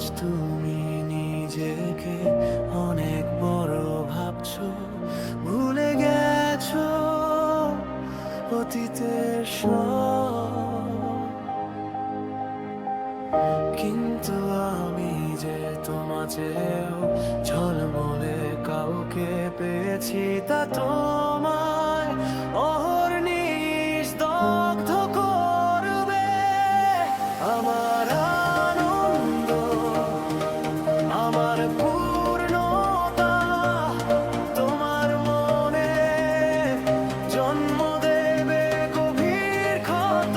আজ তুমি নিজেকে অনেক বড় ভাবছো, ভুলে গেছো অতীতের সব। কিন্তু আমি যে তোমাতেও ঝলমলে কাউকে পেয়েছি, তা তোমায় অহর্নিশ দগ্ধ করবে। আমার আনন্দ, আমার পূর্ণতা তোমার মনে জন্ম দেবে গভীর ক্ষত।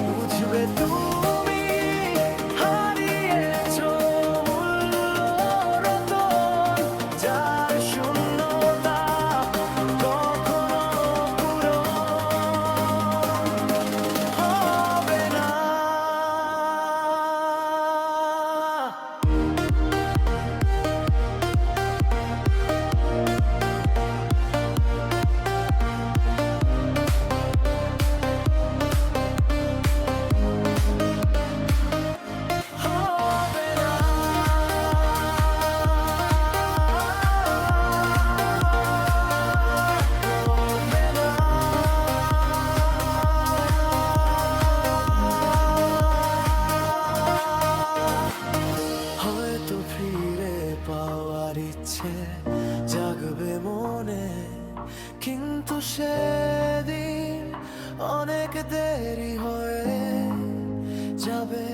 বুঝবে তুমি হারিয়েছো মূল্য রতন, যার শূন্যতা কখনো পূরণ হবে না। হবে না। হবে না। হয়তো ফিরে পাওয়ার ইচ্ছে জাগবে মনে, কিন্তু সেদিন অনেক দেরি হয়ে যাবে।